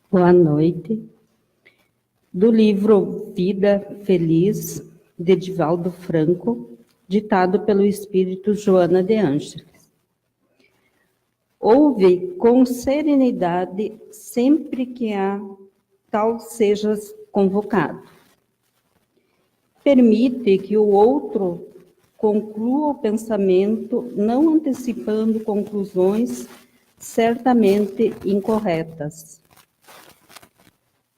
Boa noite. Do livro Vida Feliz, de Divaldo Franco, ditado pelo espírito Joana de Ângeles. Ouve com serenidade sempre que a tal sejas convocado. Permite que o outro conclua o pensamento, não antecipando conclusões certamente incorretas.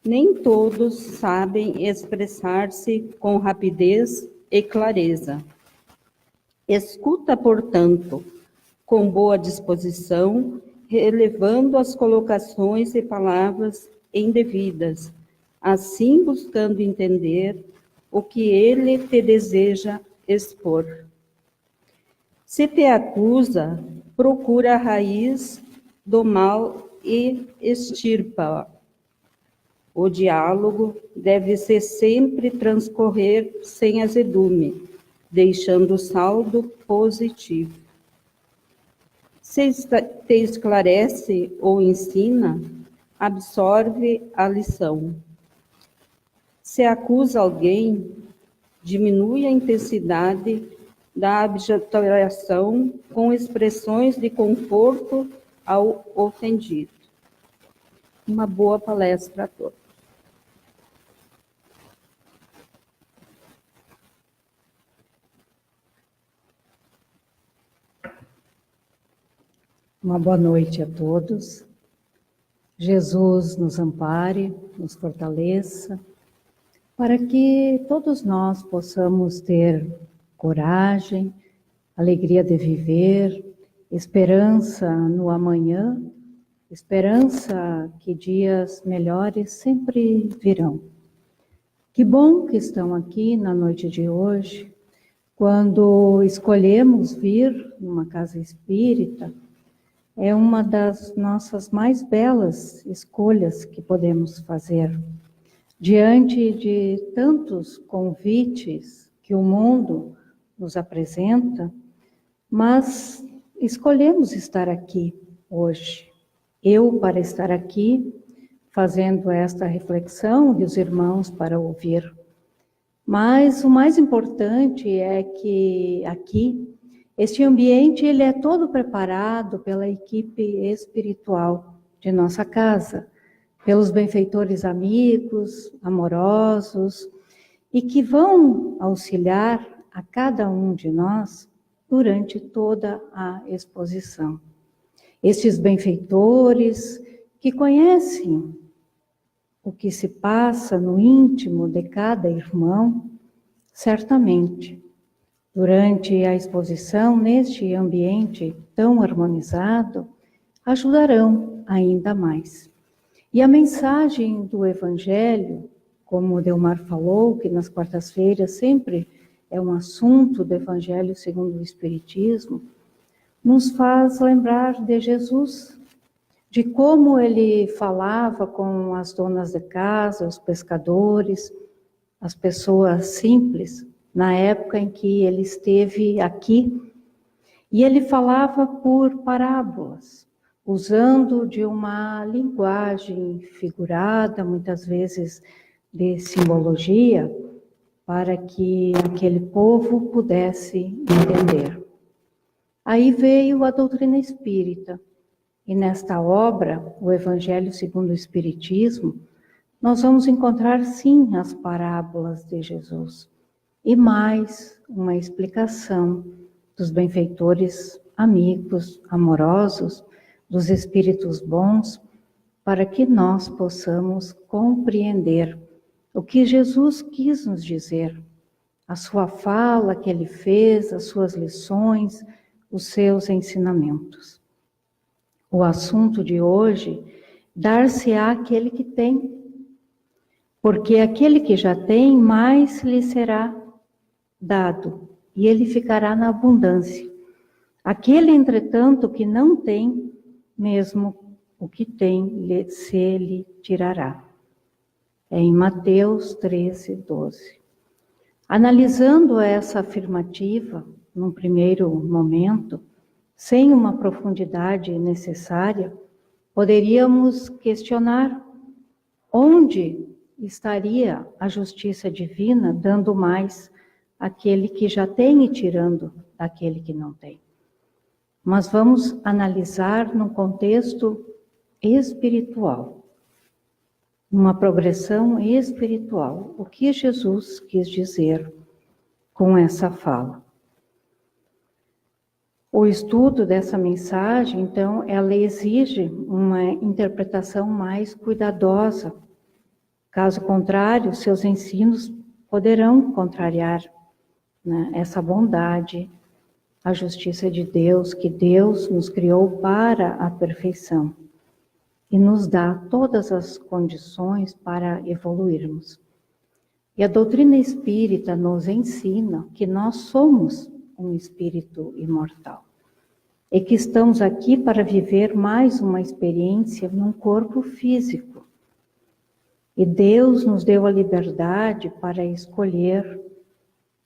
Nem todos sabem expressar-se com rapidez e clareza. Escuta, portanto, com boa disposição, relevando as colocações e palavras indevidas, assim buscando entender o que ele te deseja expor. Se te acusa, procura a raiz do mal e extirpa-a. O diálogo deve ser sempre transcorrer sem azedume, deixando saldo positivo. Se te esclarece ou ensina, absorve a lição. Se acusa alguém, diminui a intensidade da objetivação com expressões de conforto ao ofendido. Uma boa palestra a todos. Uma boa noite a todos. Jesus nos ampare, nos fortaleça, para que todos nós possamos ter coragem, alegria de viver, esperança no amanhã, esperança que dias melhores sempre virão. Que bom que estão aqui na noite de hoje, quando escolhemos vir numa casa espírita. É uma das nossas mais belas escolhas que podemos fazer. Diante de tantos convites que o mundo nos apresenta, mas escolhemos estar aqui hoje. Eu para estar aqui, fazendo esta reflexão, e os irmãos para ouvir. Mas o mais importante é que aqui, este ambiente ele é todo preparado pela equipe espiritual de nossa casa, pelos benfeitores amigos, amorosos, e que vão auxiliar a cada um de nós durante toda a exposição. Estes benfeitores que conhecem o que se passa no íntimo de cada irmão, certamente, durante a exposição, neste ambiente tão harmonizado, ajudarão ainda mais. E a mensagem do Evangelho, como o Delmar falou, que nas quartas-feiras sempre é um assunto do Evangelho segundo o Espiritismo, nos faz lembrar de Jesus, de como ele falava com as donas de casa, os pescadores, as pessoas simples, na época em que ele esteve aqui, e ele falava por parábolas, usando de uma linguagem figurada, muitas vezes de simbologia, para que aquele povo pudesse entender. Aí veio a doutrina espírita, e nesta obra, o Evangelho segundo o Espiritismo, nós vamos encontrar sim as parábolas de Jesus, e mais uma explicação dos benfeitores amigos, amorosos, dos espíritos bons, para que nós possamos compreender o que Jesus quis nos dizer, a sua fala que ele fez, as suas lições, os seus ensinamentos. O assunto de hoje, dar-se-á aquele que tem, porque aquele que já tem, mais lhe será dado, e ele ficará na abundância. Aquele, entretanto, que não tem, mesmo o que tem, se lhe tirará. É em Mateus 13, 12. Analisando essa afirmativa, num primeiro momento, sem uma profundidade necessária, poderíamos questionar Onde estaria a justiça divina dando mais àquele que já tem e tirando daquele que não tem? Mas vamos analisar num contexto espiritual, uma progressão espiritual. O que Jesus quis dizer com essa fala? O estudo dessa mensagem, então, ela exige uma interpretação mais cuidadosa. Caso contrário, seus ensinos poderão contrariar, né, essa bondade, a justiça de Deus, que Deus nos criou para a perfeição e nos dá todas as condições para evoluirmos. E a doutrina espírita nos ensina que nós somos um espírito imortal e que estamos aqui para viver mais uma experiência num corpo físico. E Deus nos deu a liberdade para escolher.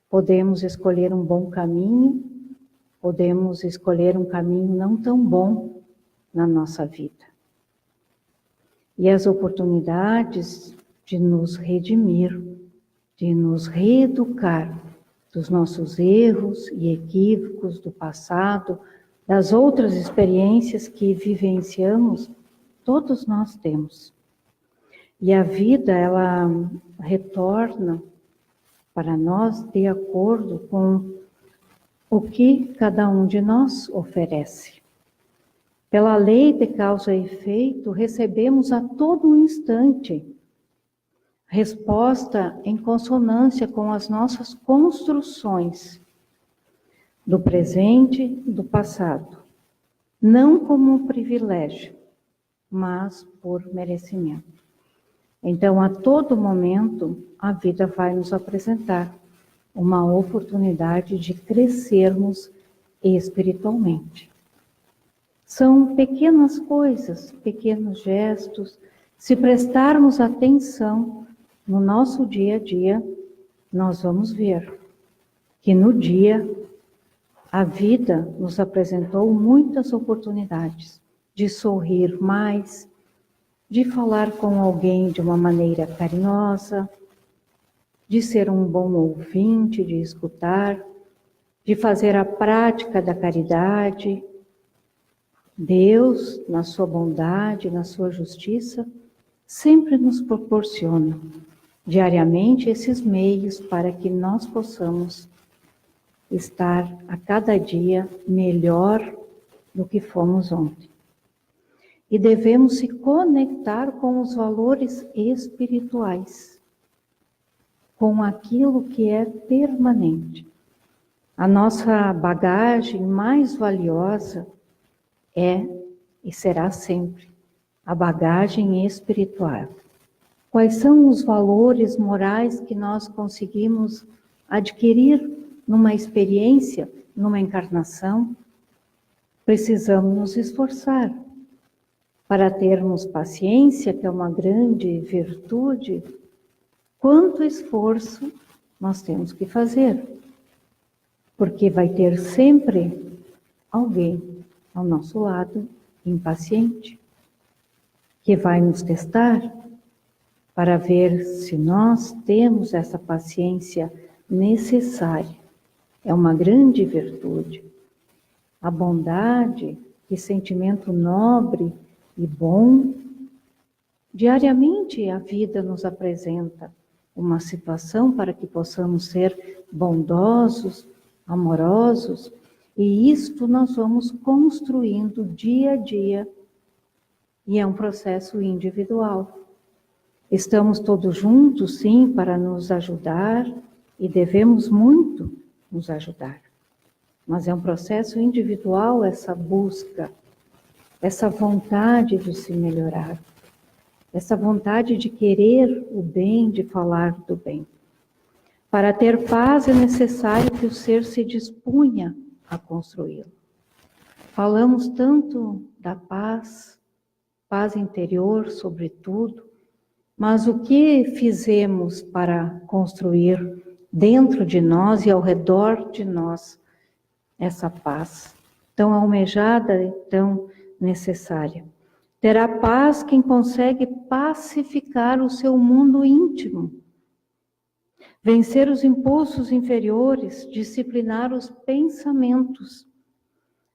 Podemos escolher um bom caminho, podemos escolher um caminho não tão bom na nossa vida. E as oportunidades de nos redimir, de nos reeducar dos nossos erros e equívocos do passado, das outras experiências que vivenciamos, todos nós temos. E a vida, ela retorna para nós de acordo com o que cada um de nós oferece. Pela lei de causa e efeito, recebemos a todo instante resposta em consonância com as nossas construções do presente e do passado, não como um privilégio, mas por merecimento. Então, a todo momento, a vida vai nos apresentar uma oportunidade de crescermos espiritualmente. São pequenas coisas, pequenos gestos. Se prestarmos atenção no nosso dia a dia, nós vamos ver que no dia a vida nos apresentou muitas oportunidades de sorrir mais, de falar com alguém de uma maneira carinhosa, de ser um bom ouvinte, de escutar, de fazer a prática da caridade. Deus, na sua bondade, na sua justiça, sempre nos proporciona diariamente esses meios para que nós possamos estar a cada dia melhor do que fomos ontem. E devemos se conectar com os valores espirituais, com aquilo que é permanente. A nossa bagagem mais valiosa é e será sempre a bagagem espiritual. Quais são os valores morais que nós conseguimos adquirir numa experiência, numa encarnação? Precisamos nos esforçar para termos paciência, que é uma grande virtude. Quanto esforço nós temos que fazer? Porque vai ter sempre alguém ao nosso lado, impaciente, que vai nos testar para ver se nós temos essa paciência necessária. É uma grande virtude. A bondade, que sentimento nobre e bom. Diariamente a vida nos apresenta uma situação para que possamos ser bondosos, amorosos, e isto nós vamos construindo dia a dia, e é um processo individual. Estamos todos juntos, sim, para nos ajudar, e devemos muito nos ajudar. Mas é um processo individual essa busca, essa vontade de se melhorar, essa vontade de querer o bem, de falar do bem. Para ter paz é necessário que o ser se disponha a construí-lo. Falamos tanto da paz, paz interior, sobretudo, mas o que fizemos para construir dentro de nós e ao redor de nós essa paz tão almejada e tão necessária? Terá paz quem consegue pacificar o seu mundo íntimo, vencer os impulsos inferiores, disciplinar os pensamentos,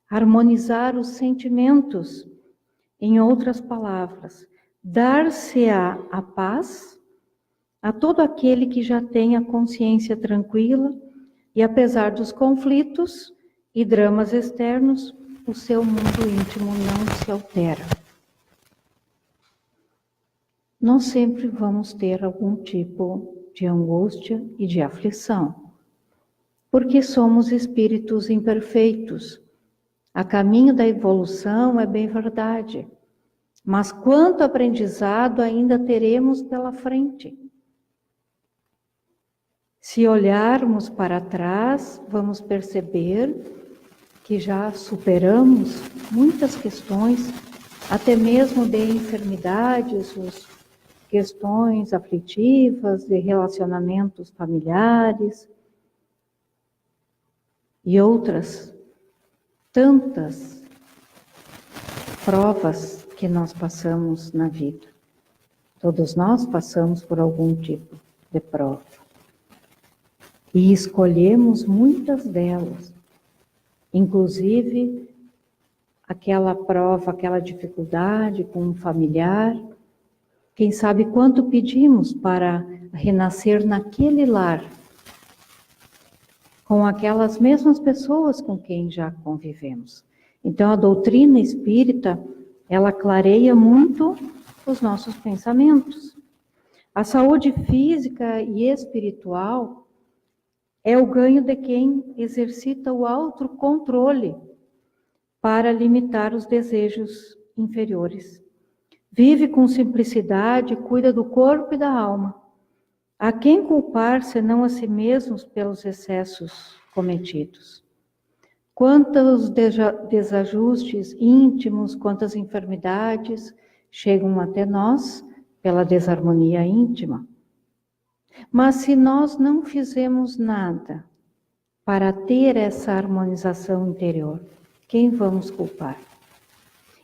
harmonizar os sentimentos. Em outras palavras, dar-se-á a paz a todo aquele que já tem a consciência tranquila e, apesar dos conflitos e dramas externos, o seu mundo íntimo não se altera. Nós sempre vamos ter algum tipo de angústia e de aflição, porque somos espíritos imperfeitos. A caminho da evolução é bem verdade, mas quanto aprendizado ainda teremos pela frente. Se olharmos para trás, vamos perceber que já superamos muitas questões, até mesmo de enfermidades, questões aflitivas, de relacionamentos familiares e outras tantas provas que nós passamos na vida. Todos nós passamos por algum tipo de prova. E escolhemos muitas delas, inclusive aquela prova, aquela dificuldade com um familiar. Quem sabe quanto pedimos para renascer naquele lar, com aquelas mesmas pessoas com quem já convivemos. Então, a doutrina espírita, ela clareia muito os nossos pensamentos. A saúde física e espiritual é o ganho de quem exercita o autocontrole para limitar os desejos inferiores. Vive com simplicidade, cuida do corpo e da alma. A quem culpar senão a si mesmos pelos excessos cometidos? Quantos desajustes íntimos, quantas enfermidades chegam até nós pela desarmonia íntima. Mas se nós não fizemos nada para ter essa harmonização interior, quem vamos culpar?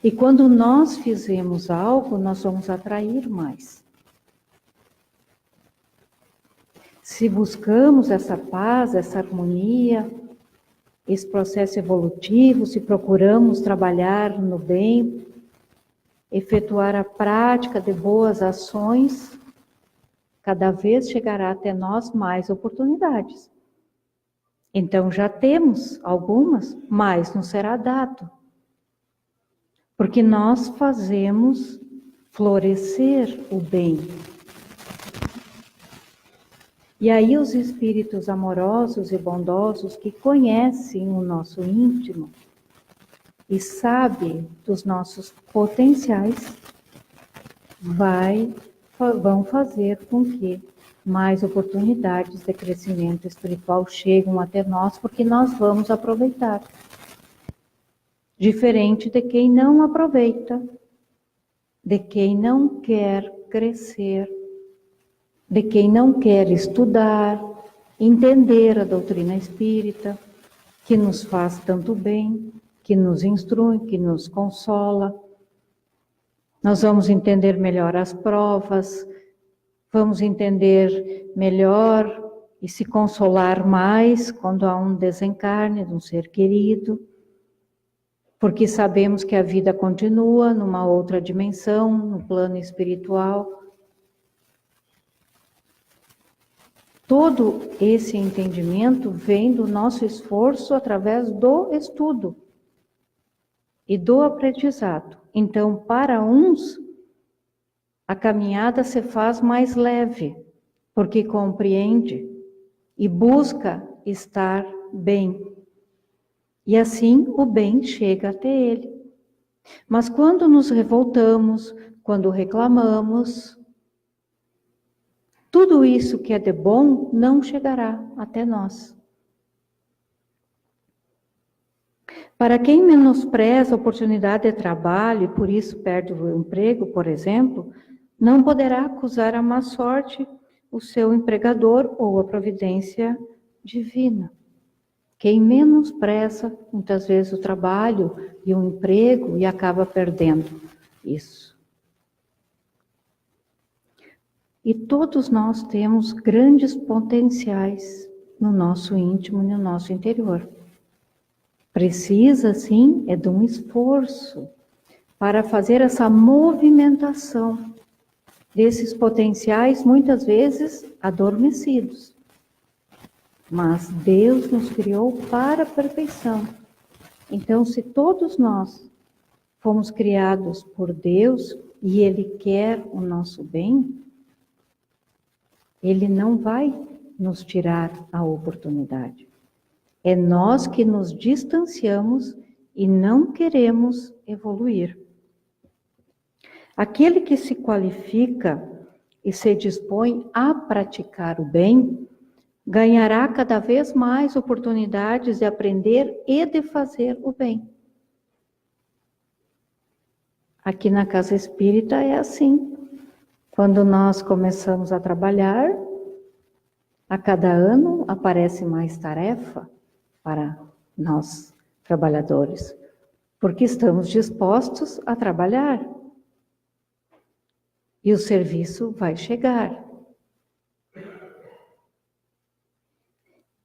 E quando nós fizemos algo, nós vamos atrair mais. Se buscamos essa paz, essa harmonia, esse processo evolutivo, se procuramos trabalhar no bem, efetuar a prática de boas ações, cada vez chegará até nós mais oportunidades. Então já temos algumas, mas não será dado. Porque nós fazemos florescer o bem. E aí os espíritos amorosos e bondosos que conhecem o nosso íntimo e sabem dos nossos potenciais, vão fazer com que mais oportunidades de crescimento espiritual cheguem até nós, porque nós vamos aproveitar. Diferente de quem não aproveita, de quem não quer crescer, de quem não quer estudar, entender a doutrina espírita, que nos faz tanto bem, que nos instrui, que nos consola. Nós vamos entender melhor as provas, vamos entender melhor e se consolar mais quando há um desencarne de um ser querido, porque sabemos que a vida continua numa outra dimensão, no plano espiritual. Todo esse entendimento vem do nosso esforço através do estudo e do aprendizado. Então, para uns, a caminhada se faz mais leve, porque compreende e busca estar bem. E assim o bem chega até ele. Mas quando nos revoltamos, quando reclamamos, tudo isso que é de bom não chegará até nós. Para quem menospreza a oportunidade de trabalho e por isso perde o emprego, por exemplo, não poderá acusar a má sorte o seu empregador ou a providência divina. Quem menospreza muitas vezes o trabalho e o emprego e acaba perdendo, isso. E todos nós temos grandes potenciais no nosso íntimo e no nosso interior. Precisa, sim, de um esforço para fazer essa movimentação desses potenciais, muitas vezes adormecidos. Mas Deus nos criou para a perfeição. Então, se todos nós fomos criados por Deus e Ele quer o nosso bem, Ele não vai nos tirar a oportunidade. É nós que nos distanciamos e não queremos evoluir. Aquele que se qualifica e se dispõe a praticar o bem, ganhará cada vez mais oportunidades de aprender e de fazer o bem. Aqui na Casa Espírita é assim. Quando nós começamos a trabalhar, a cada ano aparece mais tarefa para nós, trabalhadores, porque estamos dispostos a trabalhar. E o serviço vai chegar.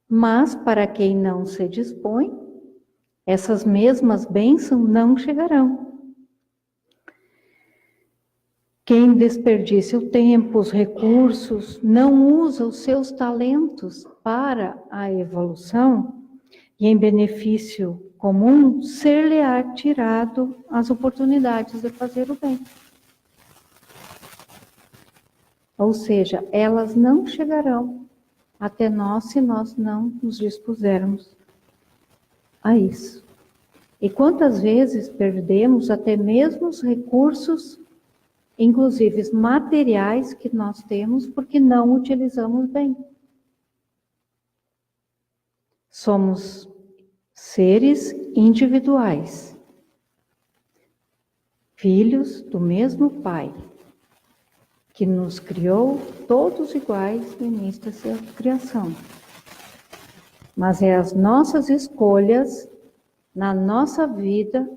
Mas para quem não se dispõe, essas mesmas bênçãos não chegarão. Quem desperdiça o tempo, os recursos, não usa os seus talentos para a evolução e em benefício comum, ser-lhe-á tirado as oportunidades de fazer o bem. Ou seja, elas não chegarão até nós se nós não nos dispusermos a isso. E quantas vezes perdemos até mesmo os recursos, inclusive materiais que nós temos, porque não utilizamos bem. Somos seres individuais, filhos do mesmo Pai, que nos criou todos iguais no início da sua criação. Mas é as nossas escolhas na nossa vida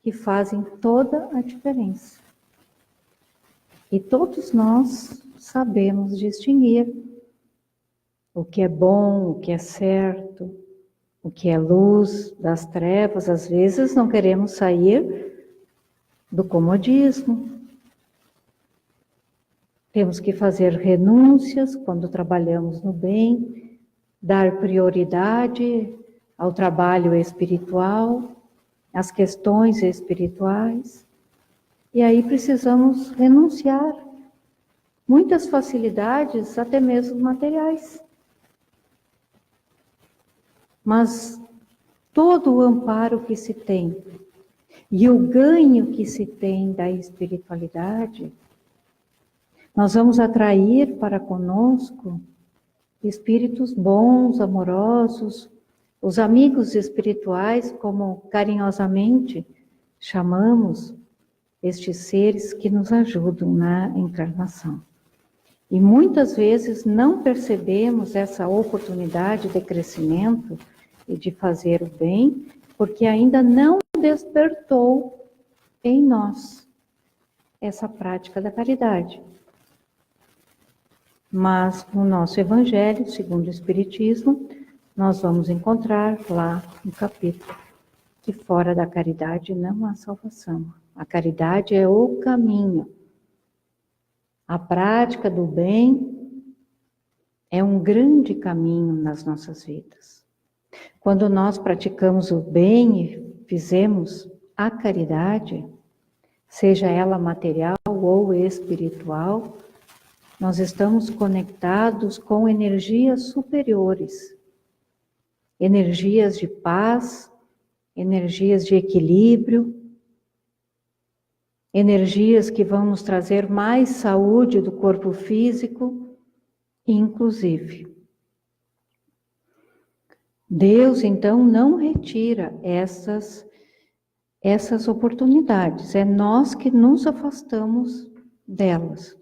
que fazem toda a diferença. E todos nós sabemos distinguir o que é bom, o que é certo, o que é luz das trevas. Às vezes não queremos sair do comodismo. Temos que fazer renúncias quando trabalhamos no bem, dar prioridade ao trabalho espiritual, às questões espirituais. E aí precisamos renunciar muitas facilidades, até mesmo materiais. Mas todo o amparo que se tem e o ganho que se tem da espiritualidade, nós vamos atrair para conosco espíritos bons, amorosos, os amigos espirituais, como carinhosamente chamamos estes seres que nos ajudam na encarnação. E muitas vezes não percebemos essa oportunidade de crescimento e de fazer o bem, porque ainda não despertou em nós essa prática da caridade. Mas no nosso Evangelho, segundo o Espiritismo, nós vamos encontrar lá no capítulo que fora da caridade não há salvação. A caridade é o caminho. A prática do bem é um grande caminho nas nossas vidas. Quando nós praticamos o bem e fizemos a caridade, seja ela material ou espiritual, nós estamos conectados com energias superiores, energias de paz, energias de equilíbrio, energias que vão nos trazer mais saúde do corpo físico, inclusive. Deus, então, não retira essas oportunidades, é nós que nos afastamos delas.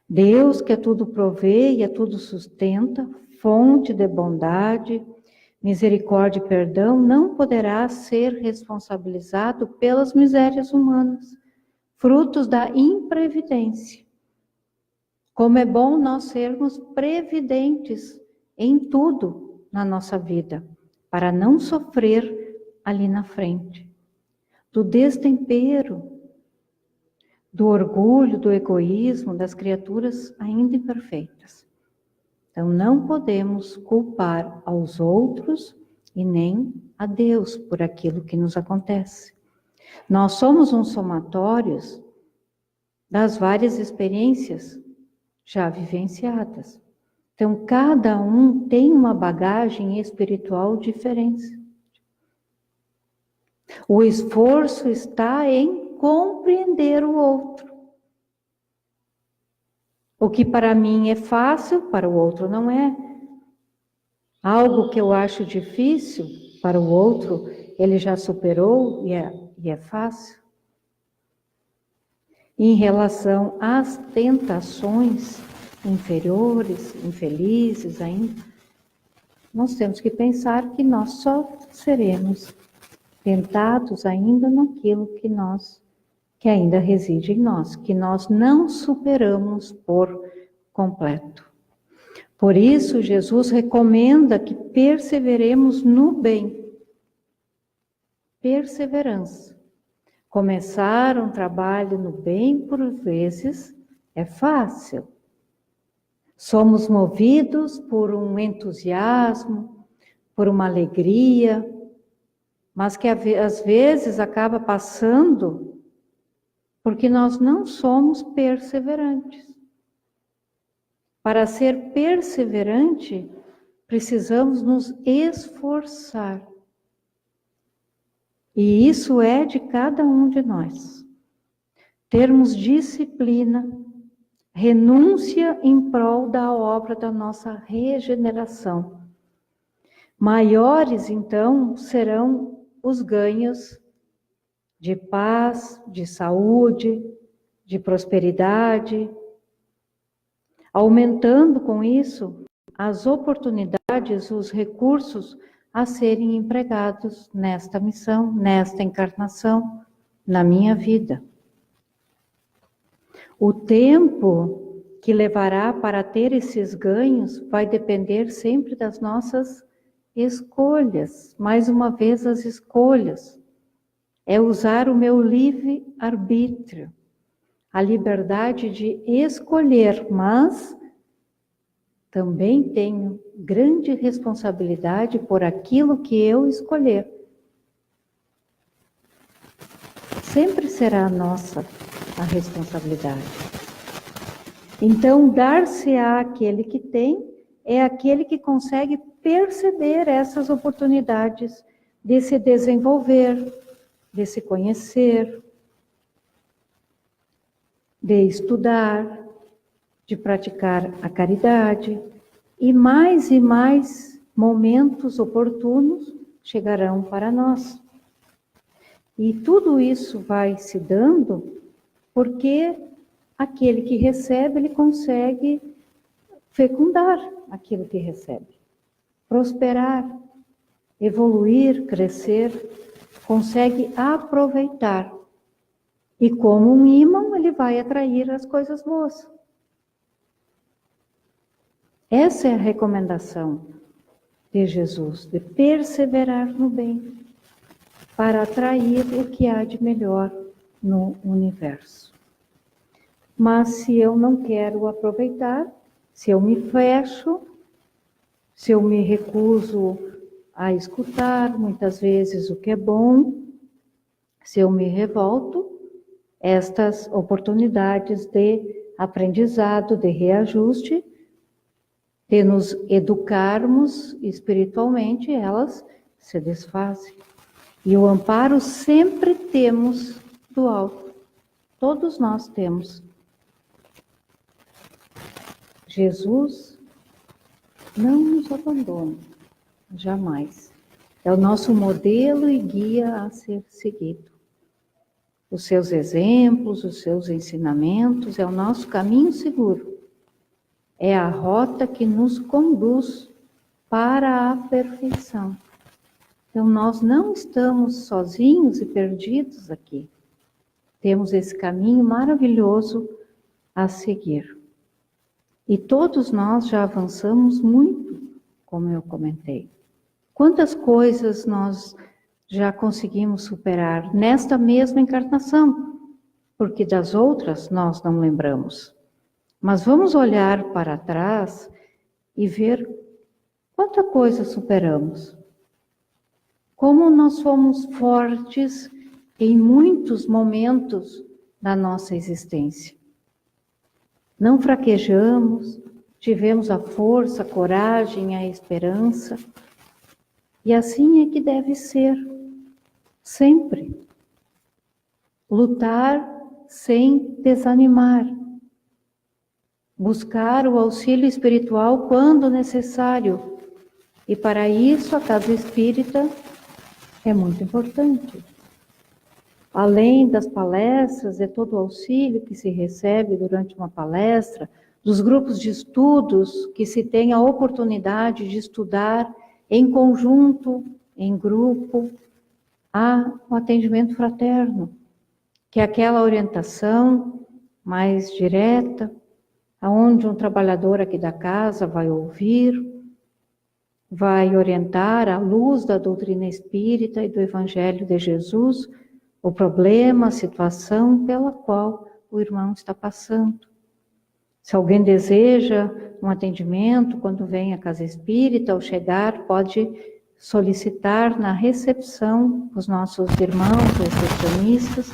Deus, que a tudo provê e a tudo sustenta, fonte de bondade, misericórdia e perdão, não poderá ser responsabilizado pelas misérias humanas, frutos da imprevidência. Como é bom nós sermos previdentes em tudo na nossa vida, para não sofrer ali na frente. Do destempero, do orgulho, do egoísmo das criaturas ainda imperfeitas. Então não podemos culpar aos outros e nem a Deus por aquilo que nos acontece. Nós somos um somatório das várias experiências já vivenciadas. Então, cada um tem uma bagagem espiritual diferente. O esforço está em compreender o outro. O que para mim é fácil, para o outro não é. Algo que eu acho difícil, para o outro, ele já superou e é fácil. Em relação às tentações inferiores, infelizes ainda, nós temos que pensar que nós só seremos tentados ainda naquilo que ainda reside em nós, que nós não superamos por completo. Por isso, Jesus recomenda que perseveremos no bem. Perseverança. Começar um trabalho no bem, por vezes, é fácil. Somos movidos por um entusiasmo, por uma alegria, mas que às vezes acaba passando porque nós não somos perseverantes. Para ser perseverante, precisamos nos esforçar. E isso é de cada um de nós. Termos disciplina, renúncia em prol da obra da nossa regeneração. Maiores, então, serão os ganhos de paz, de saúde, de prosperidade, aumentando com isso as oportunidades, os recursos a serem empregados nesta missão, nesta encarnação, na minha vida. O tempo que levará para ter esses ganhos vai depender sempre das nossas escolhas. Mais uma vez, as escolhas. É usar o meu livre-arbítrio, a liberdade de escolher, mas também tenho grande responsabilidade por aquilo que eu escolher. Sempre será nossa a responsabilidade. Então, dar-se-á aquele que tem, é aquele que consegue perceber essas oportunidades de se desenvolver, de se conhecer, de estudar, de praticar a caridade, e mais momentos oportunos chegarão para nós. E tudo isso vai se dando porque aquele que recebe, ele consegue fecundar aquilo que recebe, prosperar, evoluir, crescer, consegue aproveitar. E como um ímã, ele vai atrair as coisas boas. Essa é a recomendação de Jesus, de perseverar no bem, para atrair o que há de melhor no universo. Mas se eu não quero aproveitar, se eu me fecho, se eu me recuso a escutar muitas vezes o que é bom, se eu me revolto, estas oportunidades de aprendizado, de reajuste, de nos educarmos espiritualmente, elas se desfazem. E o amparo sempre temos do alto. Todos nós temos. Jesus não nos abandona, jamais. É o nosso modelo e guia a ser seguido. Os seus exemplos, os seus ensinamentos, é o nosso caminho seguro. É a rota que nos conduz para a perfeição. Então, nós não estamos sozinhos e perdidos aqui. temos esse caminho maravilhoso a seguir. E todos nós já avançamos muito, como eu comentei. Quantas coisas nós já conseguimos superar nesta mesma encarnação, porque das outras nós não lembramos. Mas vamos olhar para trás e ver quanta coisa superamos. Como nós fomos fortes em muitos momentos da nossa existência. Não fraquejamos, tivemos a força, a coragem, a esperança. E assim é que deve ser, sempre. Lutar sem desanimar. Buscar o auxílio espiritual quando necessário. E para isso a casa espírita é muito importante. Além das palestras, de todo o auxílio que se recebe durante uma palestra, dos grupos de estudos que se tem a oportunidade de estudar em conjunto, em grupo, há um atendimento fraterno, que é aquela orientação mais direta, aonde um trabalhador aqui da casa vai ouvir, vai orientar à luz da doutrina espírita e do Evangelho de Jesus o problema, a situação pela qual o irmão está passando. Se alguém deseja um atendimento, quando vem à casa espírita, ao chegar, pode solicitar na recepção os nossos irmãos recepcionistas,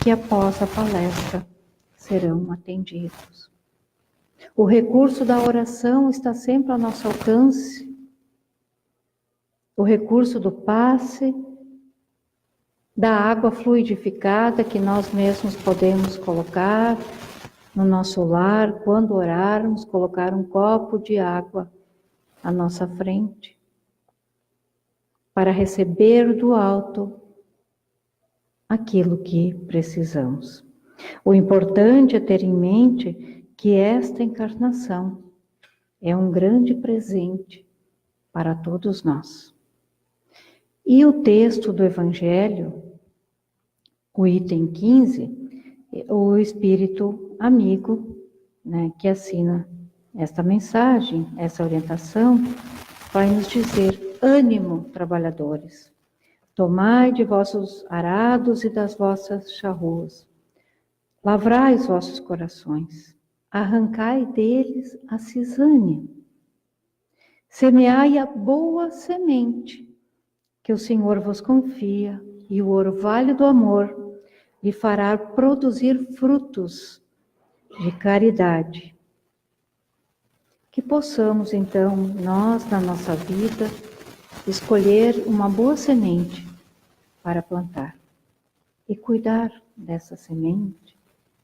que após a palestra serão atendidos. O recurso da oração está sempre ao nosso alcance. O recurso do passe, da água fluidificada que nós mesmos podemos colocar no nosso lar, quando orarmos, colocar um copo de água à nossa frente, para receber do alto aquilo que precisamos. O importante é ter em mente que esta encarnação é um grande presente para todos nós. E o texto do Evangelho, o item 15, o Espírito amigo, né, que assina esta mensagem, essa orientação, vai nos dizer: ânimo, trabalhadores, tomai de vossos arados e das vossas charruas, lavrai os vossos corações, arrancai deles a cisânia, semeai a boa semente, que o Senhor vos confia, e o orvalho do amor lhe fará produzir frutos de caridade. Que possamos, então, nós, na nossa vida, escolher uma boa semente para plantar e cuidar dessa semente,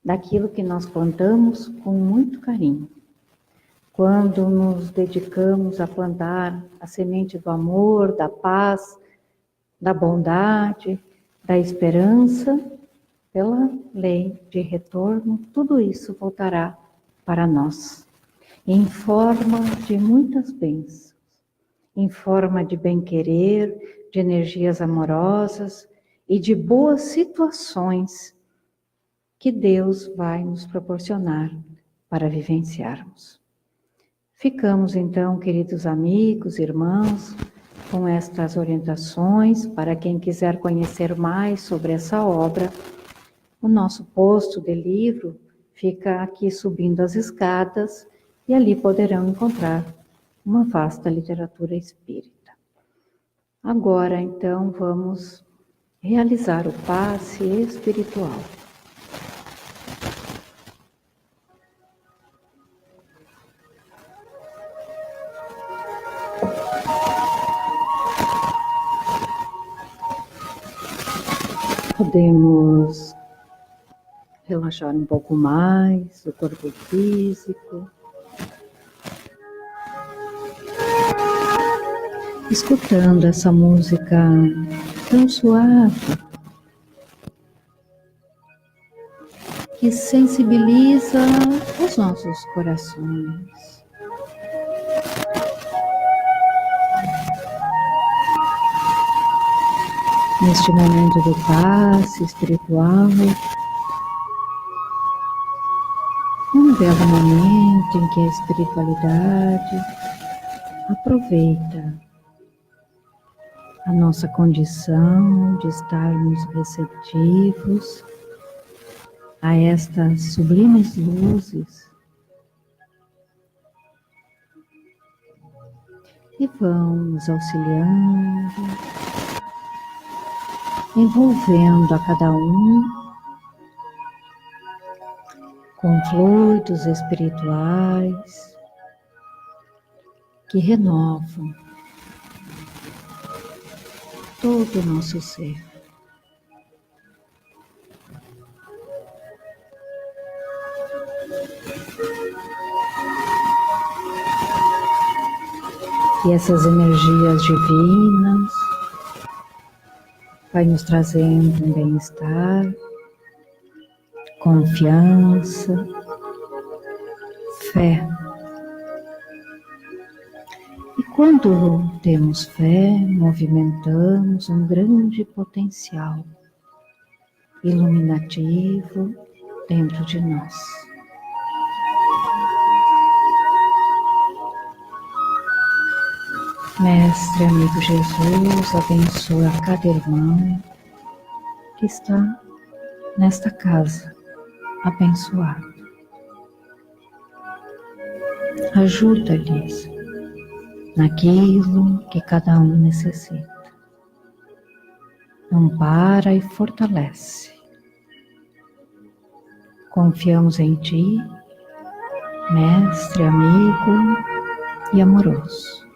daquilo que nós plantamos com muito carinho. Quando nos dedicamos a plantar a semente do amor, da paz, da bondade, da esperança, pela lei de retorno, tudo isso voltará para nós, em forma de muitas bênçãos, em forma de bem-querer, de energias amorosas e de boas situações que Deus vai nos proporcionar para vivenciarmos. Ficamos então, queridos amigos, irmãos, com estas orientações. Para quem quiser conhecer mais sobre essa obra, o nosso posto de livro fica aqui subindo as escadas e ali poderão encontrar uma vasta literatura espírita. Agora, então, vamos realizar o passe espiritual. Podemos relaxar um pouco mais o corpo físico, escutando essa música tão suave, que sensibiliza os nossos corações. neste momento do passe espiritual, um belo momento em que a espiritualidade aproveita a nossa condição de estarmos receptivos a estas sublimes luzes e vão nos auxiliando, envolvendo a cada um com fluidos espirituais que renovam todo o nosso ser. E essas energias divinas vai nos trazendo um bem-estar, confiança, fé. E quando temos fé, movimentamos um grande potencial iluminativo dentro de nós. Mestre, amigo Jesus, abençoa cada irmão que está nesta casa abençoado. Ajuda-lhes naquilo que cada um necessita. Ampara e fortalece. Confiamos em Ti, Mestre, amigo e amoroso.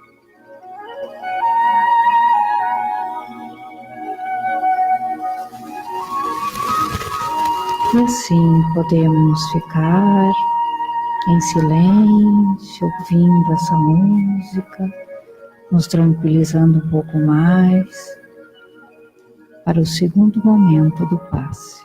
E assim podemos ficar em silêncio, ouvindo essa música, nos tranquilizando um pouco mais para o segundo momento do passe.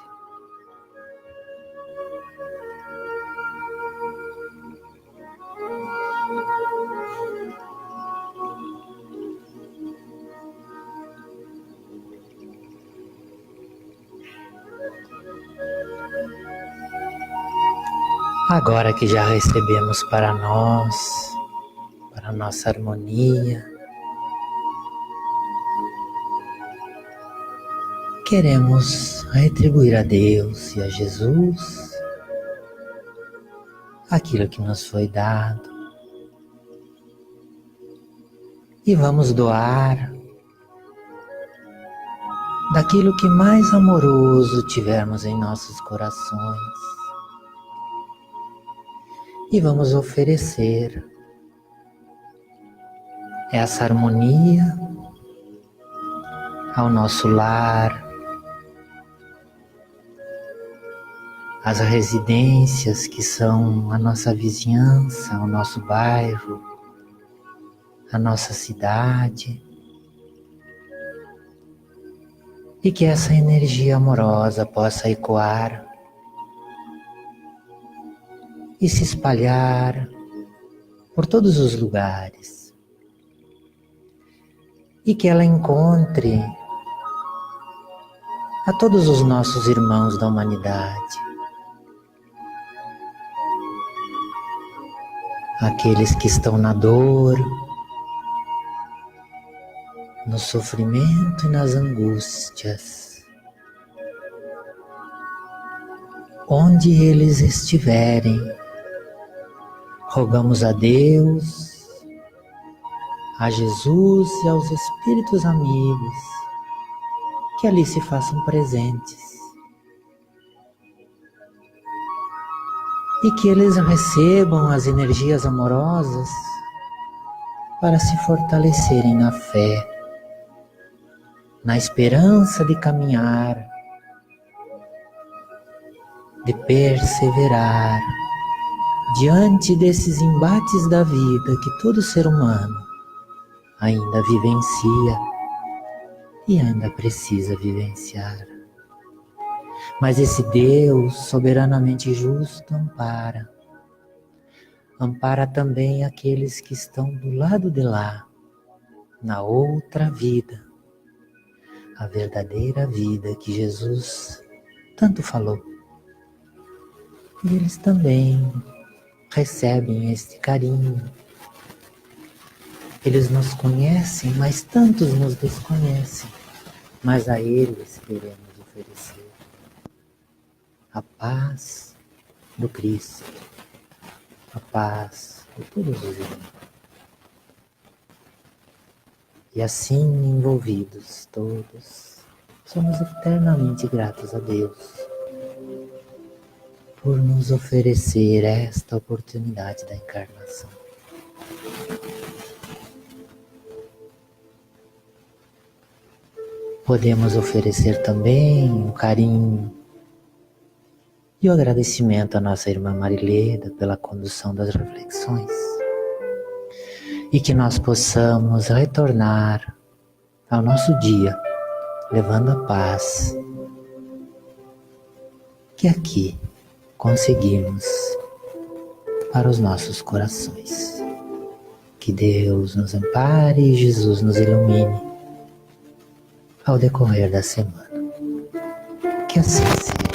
Agora que já recebemos para nós, para a nossa harmonia, queremos retribuir a Deus e a Jesus aquilo que nos foi dado e vamos doar daquilo que mais amoroso tivermos em nossos corações. E vamos oferecer essa harmonia ao nosso lar, às residências que são a nossa vizinhança, o nosso bairro, a nossa cidade. E que essa energia amorosa possa ecoar e se espalhar por todos os lugares. E que ela encontre a todos os nossos irmãos da humanidade. Aqueles que estão na dor, no sofrimento e nas angústias. Onde eles estiverem, rogamos a Deus, a Jesus e aos Espíritos amigos que ali se façam presentes e que eles recebam as energias amorosas para se fortalecerem na fé, na esperança de caminhar, de perseverar diante desses embates da vida que todo ser humano ainda vivencia e ainda precisa vivenciar. Mas esse Deus soberanamente justo ampara também aqueles que estão do lado de lá, na outra vida, a verdadeira vida que Jesus tanto falou. E eles também recebem este carinho. Eles nos conhecem, mas tantos nos desconhecem. Mas a eles queremos oferecer a paz do Cristo, a paz de todos os irmãos. E assim, envolvidos todos, somos eternamente gratos a Deus por nos oferecer esta oportunidade da encarnação. Podemos oferecer também o carinho e o agradecimento à nossa irmã Marileda pela condução das reflexões. E que nós possamos retornar ao nosso dia, levando a paz que aqui conseguimos para os nossos corações. Que Deus nos ampare e Jesus nos ilumine ao decorrer da semana. Que assim seja.